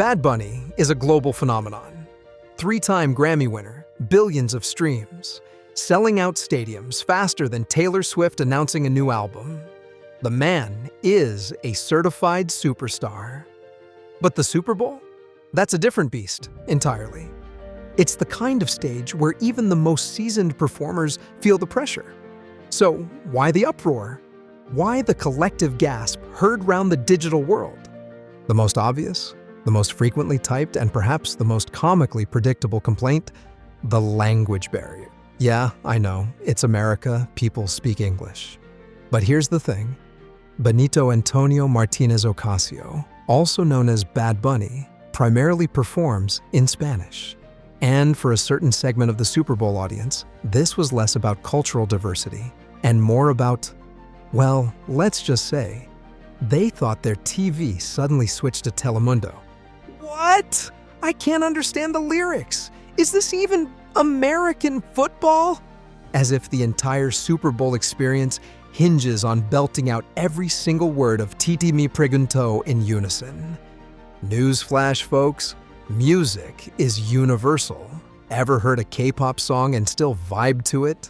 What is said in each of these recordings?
Bad Bunny is a global phenomenon. Three-time Grammy winner, billions of streams, selling out stadiums faster than Taylor Swift announcing a new album. The man is a certified superstar. But the Super Bowl? That's a different beast entirely. It's the kind of stage where even the most seasoned performers feel the pressure. So why the uproar? Why the collective gasp heard round the digital world? The most obvious, the most frequently typed, and perhaps the most comically predictable complaint? The language barrier. Yeah, I know, it's America, people speak English. But here's the thing. Benito Antonio Martinez Ocasio, also known as Bad Bunny, primarily performs in Spanish. And for a certain segment of the Super Bowl audience, this was less about cultural diversity and more about, well, let's just say, they thought their TV suddenly switched to Telemundo. What? I can't understand the lyrics. Is this even American football? As if the entire Super Bowl experience hinges on belting out every single word of Titi Me Preguntó in unison. Newsflash, folks, music is universal. Ever heard a K-pop song and still vibe to it?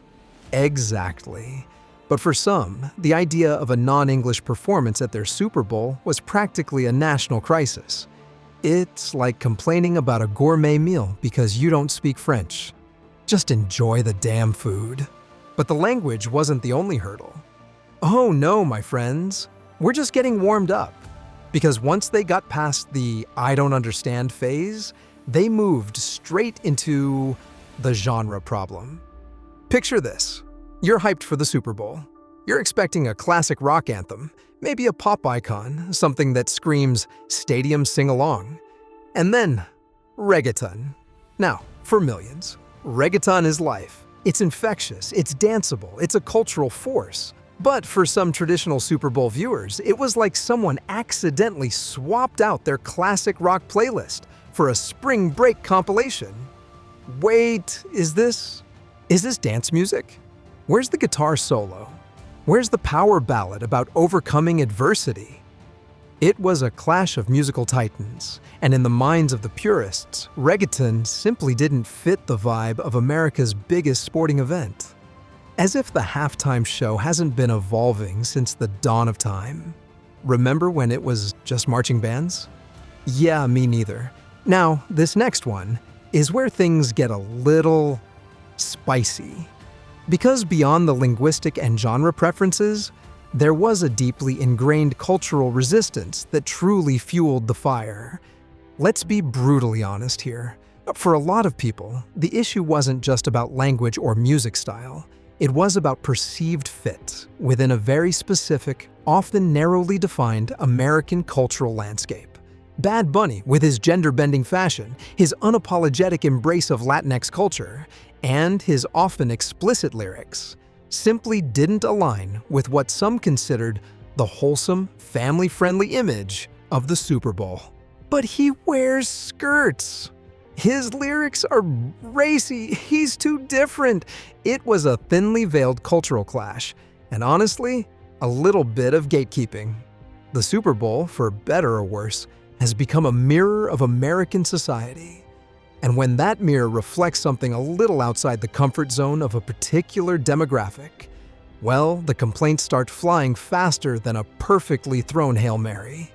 Exactly. But for some, the idea of a non-English performance at their Super Bowl was practically a national crisis. It's like complaining about a gourmet meal because you don't speak French. Just enjoy the damn food. But the language wasn't the only hurdle. Oh no, my friends. We're just getting warmed up. Because once they got past the I don't understand phase, they moved straight into the genre problem. Picture this. You're hyped for the Super Bowl. You're expecting a classic rock anthem, maybe a pop icon, something that screams stadium sing-along. And then, reggaeton. Now, for millions, reggaeton is life. It's infectious, it's danceable, it's a cultural force. But for some traditional Super Bowl viewers, it was like someone accidentally swapped out their classic rock playlist for a spring break compilation. Wait, is this dance music? Where's the guitar solo? Where's the power ballad about overcoming adversity? It was a clash of musical titans, and in the minds of the purists, reggaeton simply didn't fit the vibe of America's biggest sporting event. As if the halftime show hasn't been evolving since the dawn of time. Remember when it was just marching bands? Yeah, me neither. Now, this next one is where things get a little spicy. Because beyond the linguistic and genre preferences, there was a deeply ingrained cultural resistance that truly fueled the fire. Let's be brutally honest here. For a lot of people, the issue wasn't just about language or music style. It was about perceived fit within a very specific, often narrowly defined American cultural landscape. Bad Bunny, with his gender-bending fashion, his unapologetic embrace of Latinx culture, and his often explicit lyrics, simply didn't align with what some considered the wholesome, family-friendly image of the Super Bowl. But he wears skirts. His lyrics are racy, he's too different. It was a thinly veiled cultural clash, and honestly, a little bit of gatekeeping. The Super Bowl, for better or worse, has become a mirror of American society. And when that mirror reflects something a little outside the comfort zone of a particular demographic, well, the complaints start flying faster than a perfectly thrown Hail Mary.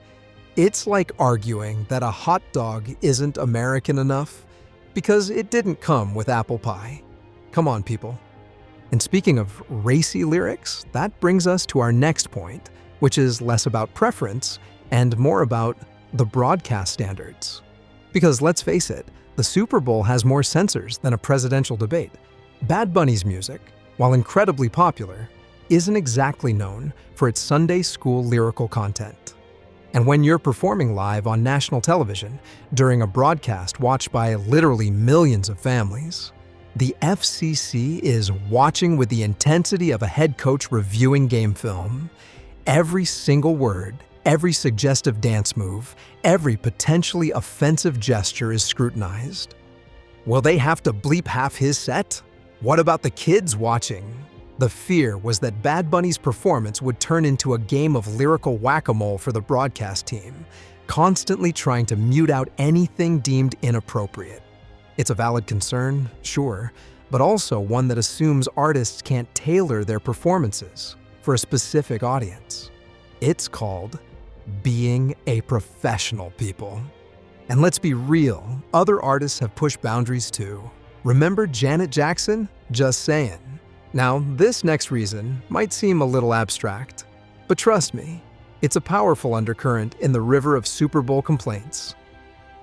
It's like arguing that a hot dog isn't American enough because it didn't come with apple pie. Come on, people. And speaking of racy lyrics, that brings us to our next point, which is less about preference and more about the broadcast standards. Because let's face it, the Super Bowl has more censors than a presidential debate. Bad Bunny's music, while incredibly popular, isn't exactly known for its Sunday school lyrical content. And when you're performing live on national television during a broadcast watched by literally millions of families, the FCC is watching with the intensity of a head coach reviewing game film. Every single word, every suggestive dance move, every potentially offensive gesture is scrutinized. Will they have to bleep half his set? What about the kids watching? The fear was that Bad Bunny's performance would turn into a game of lyrical whack-a-mole for the broadcast team. constantly trying to mute out anything deemed inappropriate. It's a valid concern, sure, but also one that assumes artists can't tailor their performances for a specific audience. It's called being a professional, people. And let's be real, other artists have pushed boundaries too. Remember Janet Jackson? Just saying. Now, this next reason might seem a little abstract, but trust me, it's a powerful undercurrent in the river of Super Bowl complaints.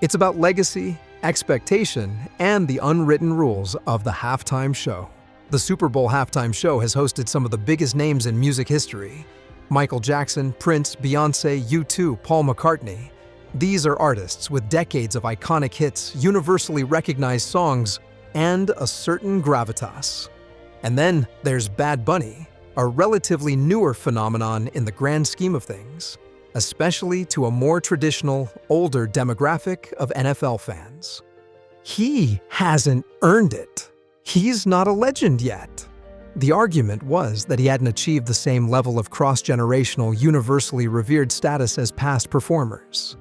It's about legacy, expectation, and the unwritten rules of the halftime show. The Super Bowl halftime show has hosted some of the biggest names in music history. Michael Jackson, Prince, Beyoncé, U2, Paul McCartney. These are artists with decades of iconic hits, universally recognized songs, and a certain gravitas. And then there's Bad Bunny, a relatively newer phenomenon in the grand scheme of things, especially to a more traditional, older demographic of NFL fans. He hasn't earned it. He's not a legend yet. The argument was that he hadn't achieved the same level of cross-generational, universally revered status as past performers.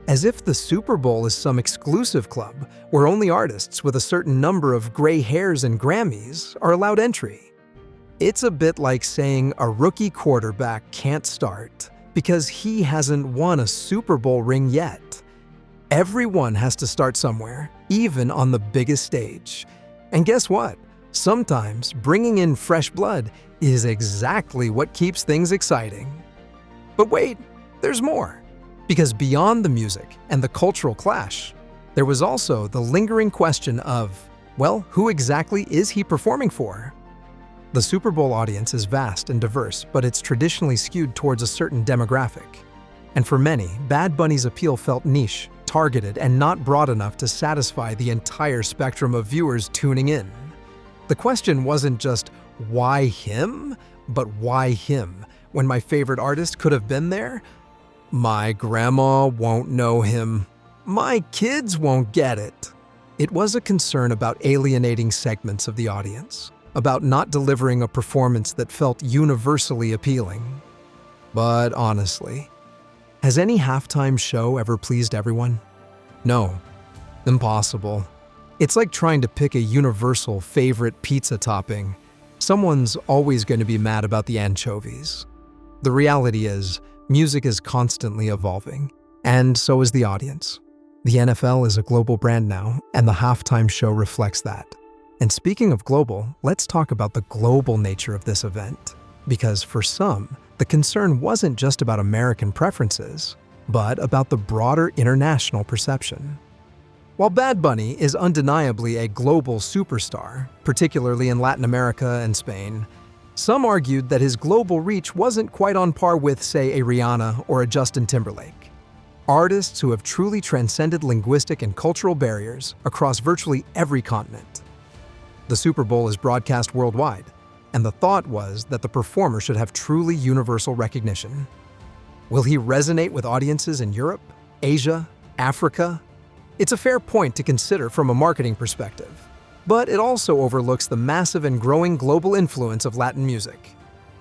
As if the Super Bowl is some exclusive club where only artists with a certain number of gray hairs and Grammys are allowed entry. It's a bit like saying a rookie quarterback can't start because he hasn't won a Super Bowl ring yet. Everyone has to start somewhere, even on the biggest stage. And guess what? Sometimes bringing in fresh blood is exactly what keeps things exciting. But wait, there's more. Because beyond the music and the cultural clash, there was also the lingering question of, well, who exactly is he performing for? The Super Bowl audience is vast and diverse, but it's traditionally skewed towards a certain demographic. And for many, Bad Bunny's appeal felt niche, targeted, and not broad enough to satisfy the entire spectrum of viewers tuning in. The question wasn't just, why him? But why him? When my favorite artist could have been there? My grandma won't know him. My kids won't get it. It was a concern about alienating segments of the audience, about not delivering a performance that felt universally appealing. But honestly, has any halftime show ever pleased everyone? No. Impossible. It's like trying to pick a universal favorite pizza topping. Someone's always going to be mad about the anchovies. The reality is, music is constantly evolving, and so is the audience. The NFL is a global brand now, and the halftime show reflects that. And speaking of global, let's talk about the global nature of this event. Because for some, the concern wasn't just about American preferences, but about the broader international perception. While Bad Bunny is undeniably a global superstar, particularly in Latin America and Spain, some argued that his global reach wasn't quite on par with, say, a Rihanna or a Justin Timberlake. Artists who have truly transcended linguistic and cultural barriers across virtually every continent. The Super Bowl is broadcast worldwide, and the thought was that the performer should have truly universal recognition. Will he resonate with audiences in Europe, Asia, Africa? It's a fair point to consider from a marketing perspective, but it also overlooks the massive and growing global influence of Latin music.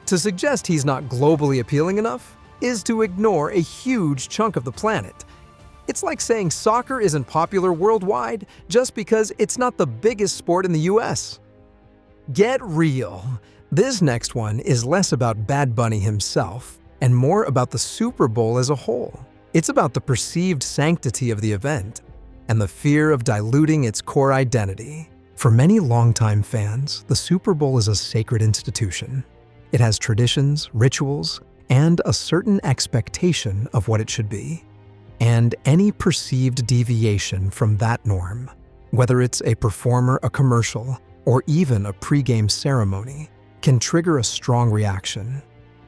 To suggest he's not globally appealing enough is to ignore a huge chunk of the planet. It's like saying soccer isn't popular worldwide just because it's not the biggest sport in the US. Get real. This next one is less about Bad Bunny himself and more about the Super Bowl as a whole. It's about the perceived sanctity of the event and the fear of diluting its core identity. For many longtime fans, the Super Bowl is a sacred institution. It has traditions, rituals, and a certain expectation of what it should be. And any perceived deviation from that norm, whether it's a performer, a commercial, or even a pre-game ceremony, can trigger a strong reaction.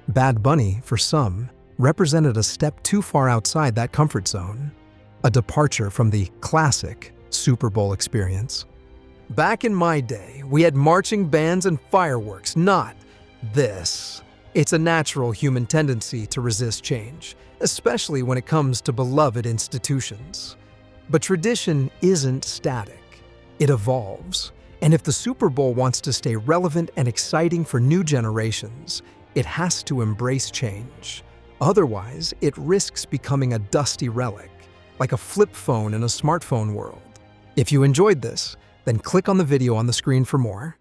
Bad Bunny, for some, represented a step too far outside that comfort zone, a departure from the classic Super Bowl experience. Back in my day, we had marching bands and fireworks, not this. It's a natural human tendency to resist change, especially when it comes to beloved institutions. But tradition isn't static. It evolves. And if the Super Bowl wants to stay relevant and exciting for new generations, it has to embrace change. Otherwise, it risks becoming a dusty relic. like a flip phone in a smartphone world. If you enjoyed this, then click on the video on the screen for more.